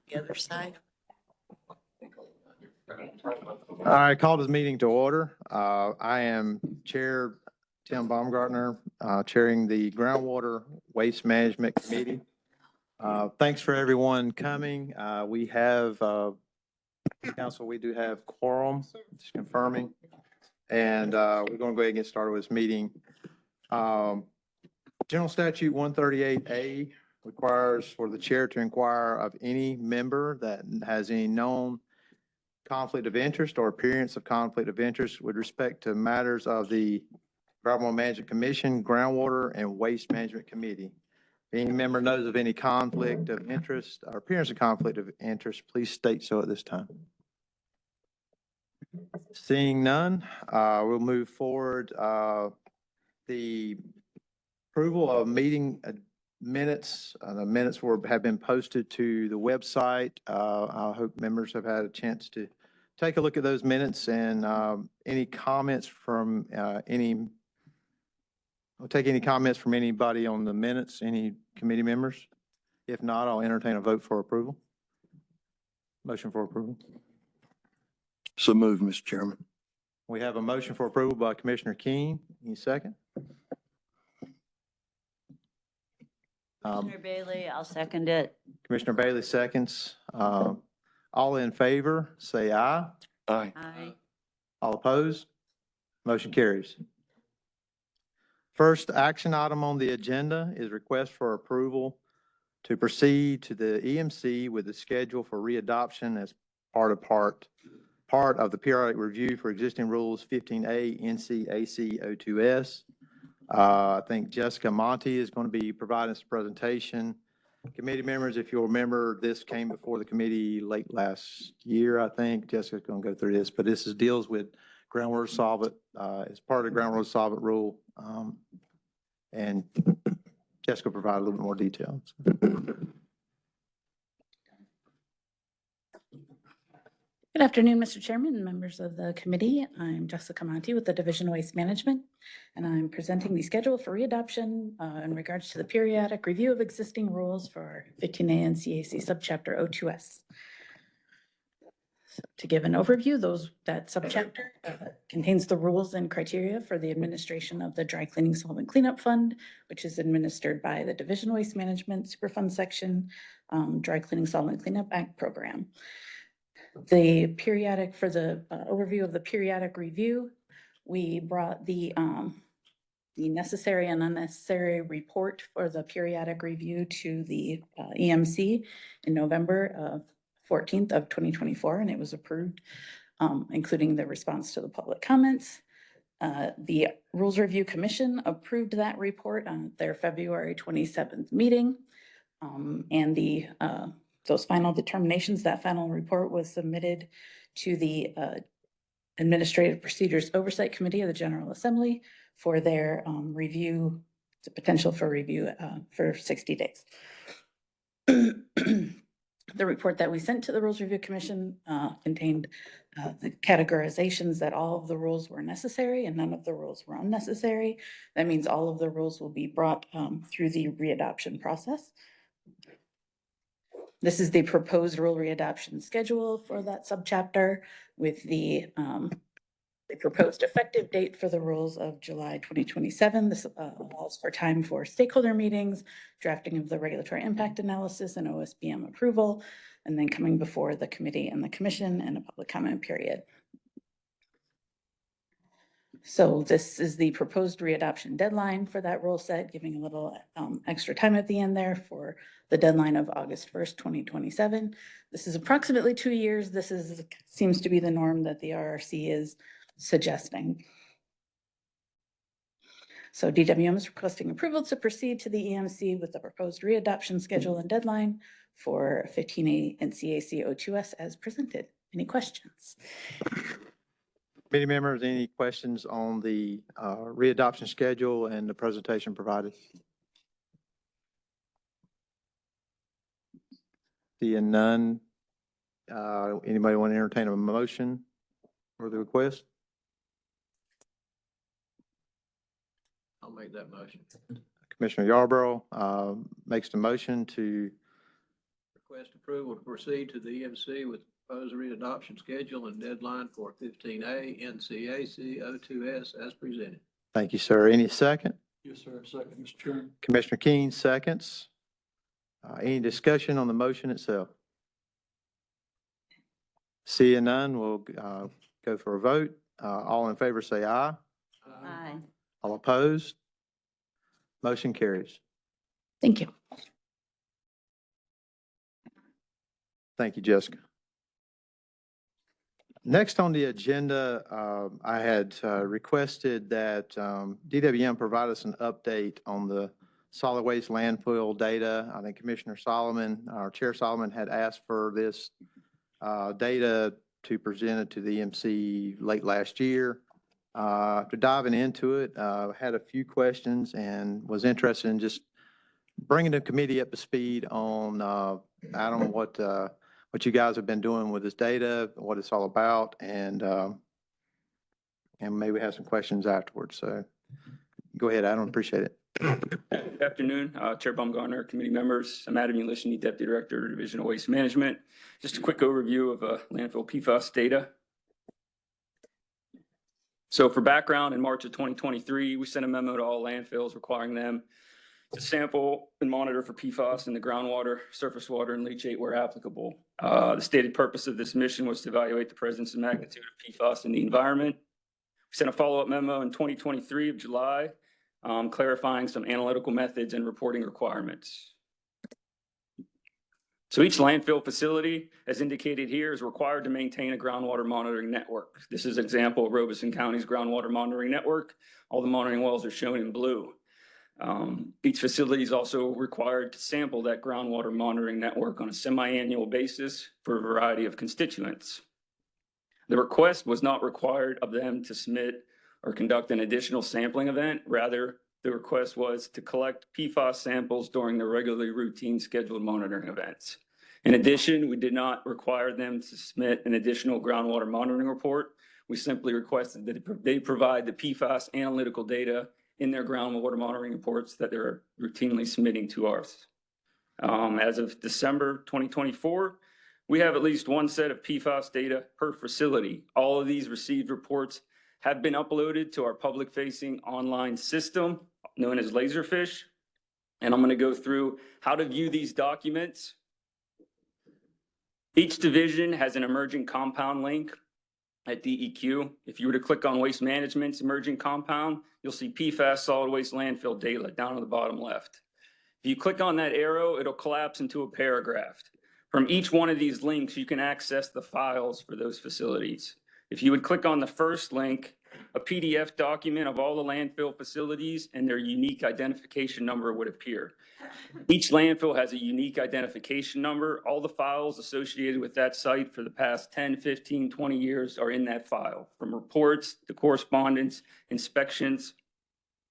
The other side. All right, call this meeting to order. I am Chair Tim Baumgartner, chairing the Groundwater Waste Management Committee. Thanks for everyone coming. We have, council, we do have quorum, just confirming. And we're going to go ahead and get started with this meeting. General Statute 138A requires for the chair to inquire of any member that has any known conflict of interest or appearance of conflict of interest with respect to matters of the Groundwater Management Commission, Groundwater and Waste Management Committee. If any member knows of any conflict of interest or appearance of conflict of interest, please state so at this time. Seeing none, we'll move forward. The approval of meeting minutes, the minutes have been posted to the website. I hope members have had a chance to take a look at those minutes and any comments from I'll take any comments from anybody on the minutes, any committee members. If not, I'll entertain a vote for approval. Motion for approval. So moved, Mr. Chairman. We have a motion for approval by Commissioner King. Any second? Commissioner Bailey, I'll second it. Commissioner Bailey seconds. All in favor, say aye. Aye. Aye. All opposed? Motion carries. First action item on the agenda is request for approval to proceed to the EMC with the schedule for readoption as part of the periodic review for existing rules 15A NCAC 02S. I think Jessica Monty is going to be providing this presentation. Committee members, if you'll remember, this came before the committee late last year, I think. Jessica's going to go through this, but this deals with groundwater solvent as part of the groundwater solvent rule. And Jessica will provide a little bit more details. Good afternoon, Mr. Chairman and members of the committee. I'm Jessica Monty with the Division of Waste Management, and I'm presenting the schedule for readoption in regards to the periodic review of existing rules for 15A NCAC subchapter 02S. So to give an overview, that subchapter contains the rules and criteria for the administration of the Dry Cleaning Solvent Cleanup Fund, which is administered by the Division of Waste Management Superfund Section Dry Cleaning Solvent Cleanup Act program. The periodic, for the overview of the periodic review, we brought the necessary and unnecessary report for the periodic review to the EMC in November 14th of 2024, and it was approved, including the response to the public comments. The Rules Review Commission approved that report on their February 27th meeting, and those final determinations, that final report was submitted to the Administrative Procedures Oversight Committee of the General Assembly for their review, the potential for review for 60 days. The report that we sent to the Rules Review Commission contained the categorizations that all of the rules were necessary and none of the rules were unnecessary. That means all of the rules will be brought through the readoption process. This is the proposed rule readoption schedule for that subchapter with the proposed effective date for the rules of July 2027. This allows for time for stakeholder meetings, drafting of the regulatory impact analysis and OSBM approval, and then coming before the committee and the commission and a public comment period. So this is the proposed readoption deadline for that rule set, giving a little extra time at the end there for the deadline of August 1st, 2027. This is approximately 2 years. This seems to be the norm that the RRC is suggesting. So DWM is requesting approval to proceed to the EMC with the proposed readoption schedule and deadline for 15A NCAC 02S as presented. Any questions? Committee members, any questions on the readoption schedule and the presentation provided? Seeing none, anybody want to entertain a motion for the request? I'll make that motion. Commissioner Yarborough, makes the motion to, Request approval to proceed to the EMC with proposed readoption schedule and deadline for 15A NCAC 02S as presented. thank you, sir. Any second? Yes, sir. Second, Mr. Chairman. Commissioner Keen seconds. Any discussion on the motion itself? Seeing none, we'll go for a vote. All in favor say aye. Aye. All opposed? Motion carries. Thank you. Thank you, Jessica. Next on the agenda, I had requested that DWM provide us an update on the solid waste landfill data. I think Commissioner Solomon, our Chair Solomon, had asked for this data to present it to the EMC late last year. After diving into it, had a few questions and was interested in just bringing the committee up to speed on, Adam, what you guys have been doing with this data, what it's all about, and maybe have some questions afterwards. So go ahead, Adam, appreciate it. Good afternoon, Chair Baumgartner, committee members. I'm Adam Ulishny, Deputy Director, Division of Waste Management. Just a quick overview of landfill PFAS data. So for background, in March of 2023, we sent a memo to all landfills requiring them to sample and monitor for PFAS in the groundwater, surface water, and leachate where applicable. The stated purpose of this mission was to evaluate the presence and magnitude of PFAS in the environment. We sent a follow-up memo in 2023 of July, clarifying some analytical methods and reporting requirements. So each landfill facility, as indicated here, is required to maintain a groundwater monitoring network. This is an example of Robeson County's groundwater monitoring network. All the monitoring wells are shown in blue. Each facility is also required to sample that groundwater monitoring network on a semi-annual basis for a variety of constituents. The request was not required of them to submit or conduct an additional sampling event. Rather, the request was to collect PFAS samples during the regularly routine scheduled monitoring events. In addition, we did not require them to submit an additional groundwater monitoring report. We simply requested that they provide the PFAS analytical data in their groundwater monitoring reports that they're routinely submitting to us. As of December 2024, we have at least one set of PFAS data per facility. All of these received reports have been uploaded to our public-facing online system known as Laserfish. And I'm going to go through how to view these documents. Each division has an emerging compound link at DEQ. If you were to click on Waste Management's emerging compound, you'll see PFAS solid waste landfill data down on the bottom left. If you click on that arrow, it'll collapse into a paragraph. From each one of these links, you can access the files for those facilities. If you would click on the first link, a PDF document of all the landfill facilities and their unique identification number would appear. Each landfill has a unique identification number. All the files associated with that site for the past 10, 15, 20 years are in that file, from reports to correspondence, inspections,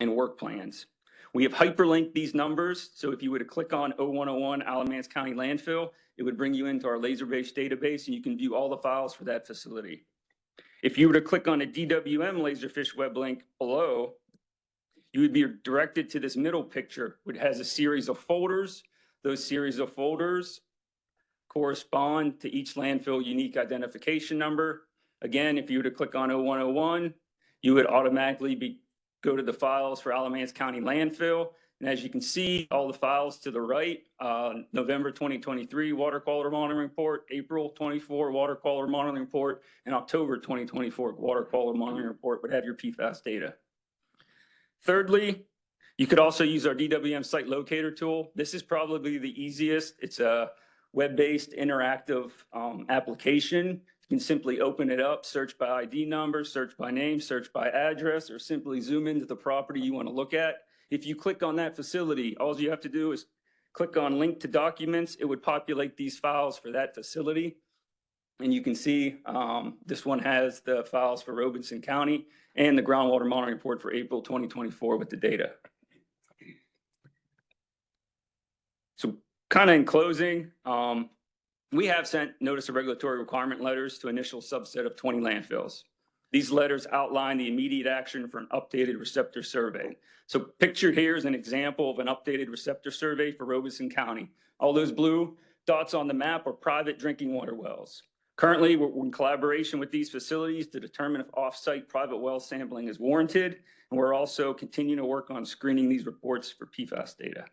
and work plans. We have hyperlinked these numbers, so if you were to click on 0101 Alamance County Landfill, it would bring you into our laser-based database and you can view all the files for that facility. If you were to click on a DWM Laserfish web link below, you would be directed to this middle picture, which has a series of folders. Those series of folders correspond to each landfill unique identification number. Again, if you were to click on 0101, you would automatically go to the files for Alamance County Landfill. And as you can see, all the files to the right, November 2023 water quality monitoring report, April 24 water quality monitoring report, and October 2024 water quality monitoring report would have your PFAS data. Thirdly, you could also use our DWM site locator tool. This is probably the easiest. It's a web-based interactive application. You can simply open it up, search by ID number, search by name, search by address, or simply zoom into the property you want to look at. If you click on that facility, all you have to do is click on link to documents. It would populate these files for that facility. And you can see this one has the files for Robeson County and the groundwater monitoring report for April 2024 with the data. So kind of in closing, we have sent notice of regulatory requirement letters to initial subset of 20 landfills. These letters outline the immediate action for an updated receptor survey. So pictured here is an example of an updated receptor survey for Robeson County. All those blue dots on the map are private drinking water wells. Currently, we're in collaboration with these facilities to determine if off-site private well sampling is warranted, and we're also continuing to work on screening these reports for PFAS data.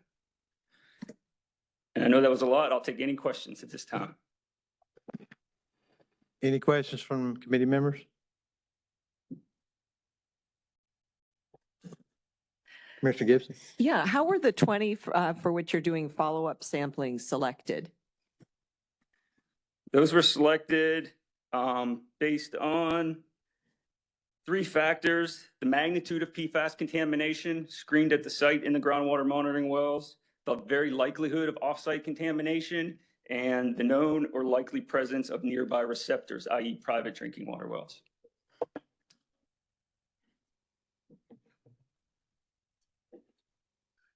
And I know that was a lot. I'll take any questions at this time. Any questions from committee members? Commissioner Gibson? Yeah, how were the 20 for which you're doing follow-up sampling selected? Those were selected based on 3 factors: the magnitude of PFAS contamination screened at the site in the groundwater monitoring wells, the very likelihood of off-site contamination, and the known or likely presence of nearby receptors, i.e. private drinking water wells.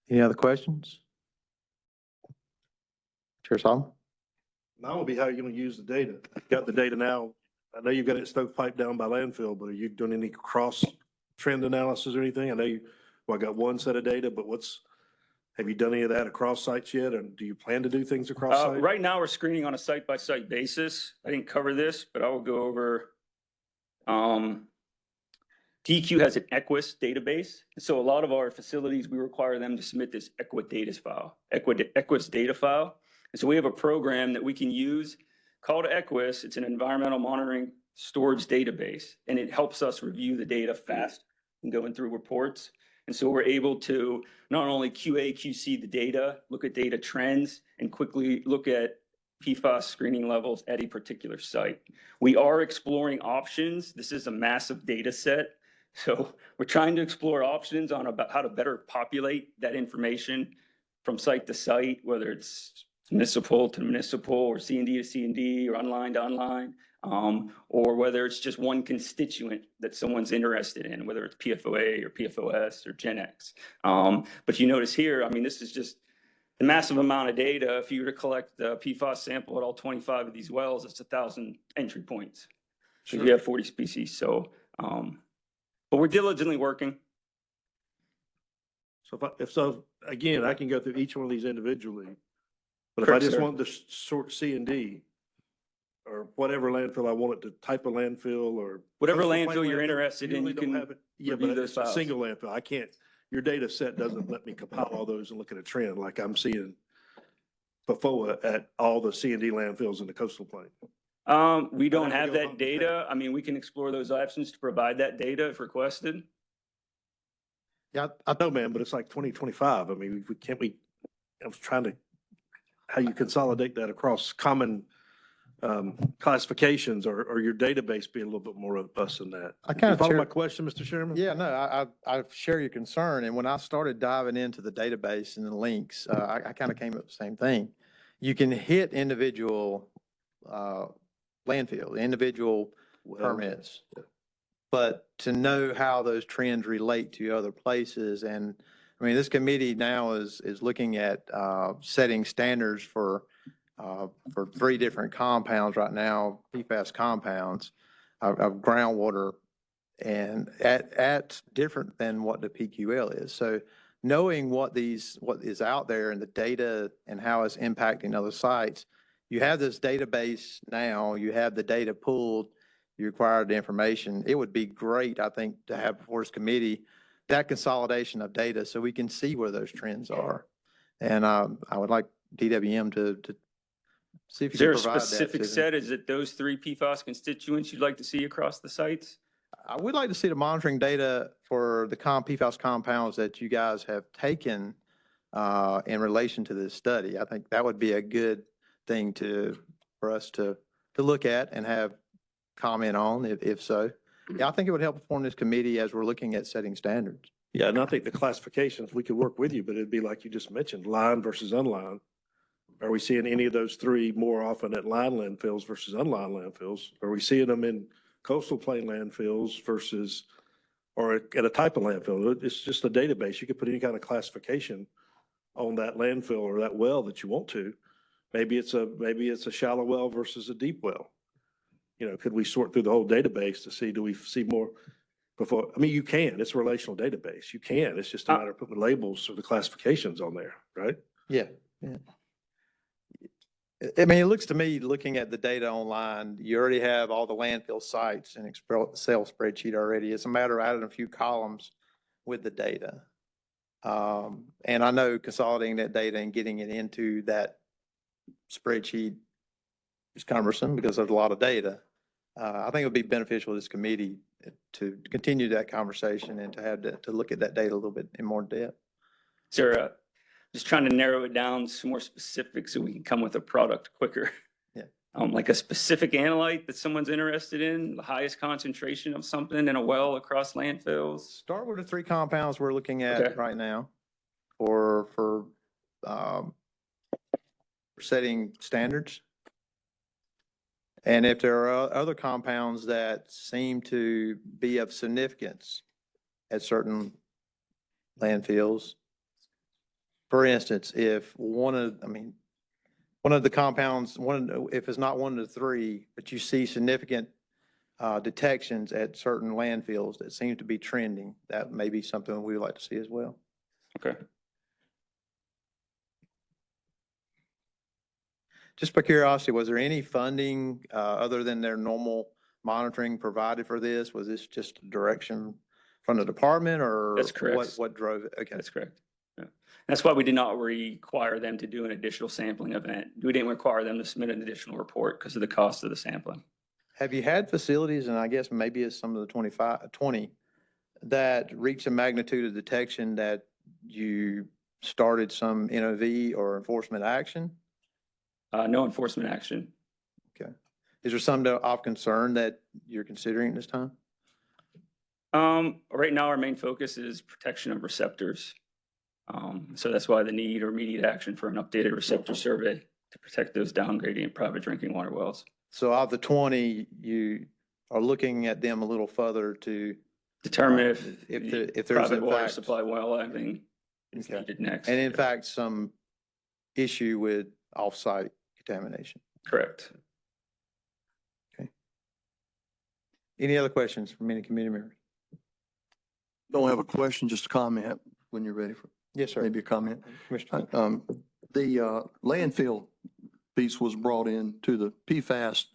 Any other questions? Chair Solomon? Mine will be how you're going to use the data. You got the data now. I know you've got it stovepiped down by landfill, but are you doing any cross trend analysis or anything? I know I got one set of data, but have you done any of that across sites yet? And do you plan to do things across sites? Right now, we're screening on a site-by-site basis. I didn't cover this, but I will go over. DEQ has an EQUIS database. So a lot of our facilities, we require them to submit this EQUIS data file. And so we have a program that we can use called EQUIS. It's an environmental monitoring storage database, and it helps us review the data fast and going through reports. And so we're able to not only QA, QC the data, look at data trends, and quickly look at PFAS screening levels at a particular site. We are exploring options. This is a massive data set. So we're trying to explore options on about how to better populate that information from site to site, whether it's municipal to municipal or C&D to C&D or online to online, or whether it's just one constituent that someone's interested in, whether it's PFOA or PFOS or Gen X. But you notice here, I mean, this is just the massive amount of data. If you were to collect the PFAS sample at all 25 of these wells, it's 1,000 entry points. So you have 40 species. So, but we're diligently working. So again, I can go through each one of these individually. But if I Correct, just sir. want to sort C&D or whatever landfill I want it to, type of landfill or. Whatever coastal plain landfill you're landfill, interested in, really you don't can have it. Yeah, review but those it's a files. single landfill. I can't, your data set doesn't let me compile all those and look at a trend like I'm seeing PFOA at all the C&D landfills in the coastal plain. We don't have to have go that hunt and data. I mean, we can explore those options to provide that data if requested. Yeah, I know, man, but it's like 2025. I mean, I was trying to, how you consolidate that across common classifications or your database be a little bit more robust than that. I kind You of follow share- my question, Mr. Chairman? Yeah, no, I share your concern. And when I started diving into the database and the links, I kind of came up with the same thing. You can hit individual landfill, individual permits. But to know how those trends relate to other places, and I mean, this committee now is looking at setting standards for 3 different compounds right now, PFAS compounds of groundwater, and at different than what the PQL is. So knowing what is out there and the data and how it's impacting other sites, you have this database now, you have the data pulled, you require the information. It would be great, I think, to have before this committee that consolidation of data so we can see where those trends are. And I would like DWM to see if Is you there can a provide that. specific Susan. set? Is it those 3 PFAS constituents you'd like to see across the sites? I would like to see the monitoring data for the PFAS compounds that you guys have taken in relation to this study. I think that would be a good thing for us to look at and have comment on, if so. Yeah, I think it would help form this committee as we're looking at setting standards. Yeah, and I think the classifications, we could work with you, but it'd be like you just mentioned, line versus unlined. Are we seeing any of those 3 more often at line landfills versus unlined landfills? Are we seeing them in coastal plain landfills versus, or at a type of landfill? It's just a database. You could put any kind of classification on that landfill or that well that you want to. Maybe it's a shallow well versus a deep well. could we sort through the whole database to see, do we see more before? I mean, you can, it's a relational database. You can, it's just a matter of putting the labels or the classifications on there, right? Yeah, yeah. I mean, it looks to me, looking at the data online, you already have all the landfill sites in Excel spreadsheet already. It's a matter of adding a few columns with the data. And I know consolidating that data and getting it into that spreadsheet is cumbersome because there's a lot of data. I think it would be beneficial to this committee to continue that conversation and to have to look at that data a little bit in more depth. Sarah, just trying to narrow it down to more specific so we can come with a product quicker. Yeah. Like a specific analyte that someone's interested in, the highest concentration of something in a well across landfills. Start with the 3 compounds we're looking Okay. at right now for setting standards. And if there are other compounds that seem to be of significance at certain landfills, for instance, if one of the compounds, if it's not one of the 3, but you see significant detections at certain landfills that seem to be trending, that may be something we would like to see as well. Okay. Just by curiosity, was there any funding other than their normal monitoring provided for this? Was this just a direction from the department or? That's correct. What drove it? Okay. That's correct. Yeah. That's why we did not require them to do an additional sampling event. We didn't require them to submit an additional report because of the cost of the sampling. Have you had facilities, and I guess maybe it's some of the 20, that reach a magnitude of detection that you started some NOV or enforcement action? No enforcement action. Okay. Is there some of concern that you're considering at this time? Right now, our main focus is protection of receptors. So that's why the need or immediate action for an updated receptor survey to protect those down gradient private drinking water wells. So of the 20, you are looking at them a little further to Determine if the there's private in water fact- supply well having is Okay. needed next. And in fact, some issue with off-site contamination. Correct. Any other questions from any committee members? Don't have a question, just a comment when you're ready for Yes, sir. maybe a comment. Commissioner. The landfill piece was brought in to the PFAS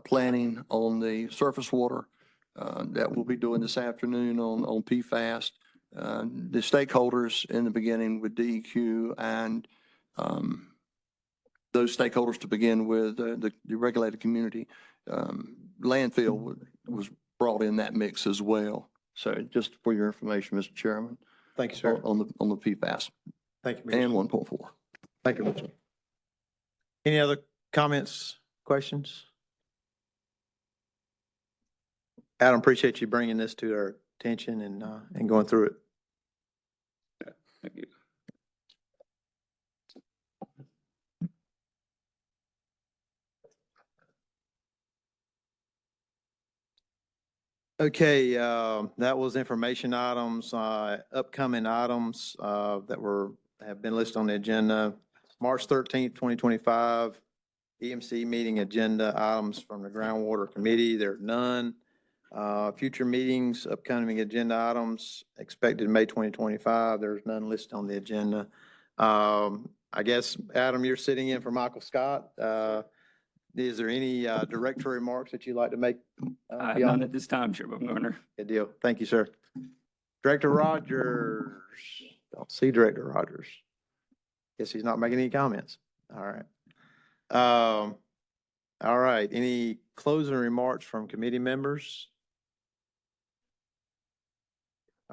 planning on the surface water that we'll be doing this afternoon on PFAS. The stakeholders in the beginning with DEQ and those stakeholders to begin with, the regulated community, landfill was brought in that mix as well. So just for your information, Mr. Chairman, Thank you, sir. on the PFAS Thank you. and Commissioner. 1.4. Thank you, Commissioner. Any other comments, questions? Adam, appreciate you bringing this to our attention and going through it. Thank you. Okay, that was information items, upcoming items that have been listed on the agenda. March 13th, 2025, EMC meeting agenda items from the Groundwater Committee. There are none. Future meetings, upcoming agenda items expected May 2025. There's none listed on the agenda. I guess, Adam, you're sitting in for Michael Scott. Is there any director remarks that you'd like to make? None at this time, Chairman Governor. Good deal. Thank you, sir. Director Rogers. Don't see Director Rogers. Guess he's not making any comments. All right. All right. Any closing remarks from committee members?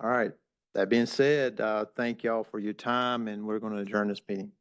All right. That being said, thank y'all for your time, and we're going to adjourn this meeting.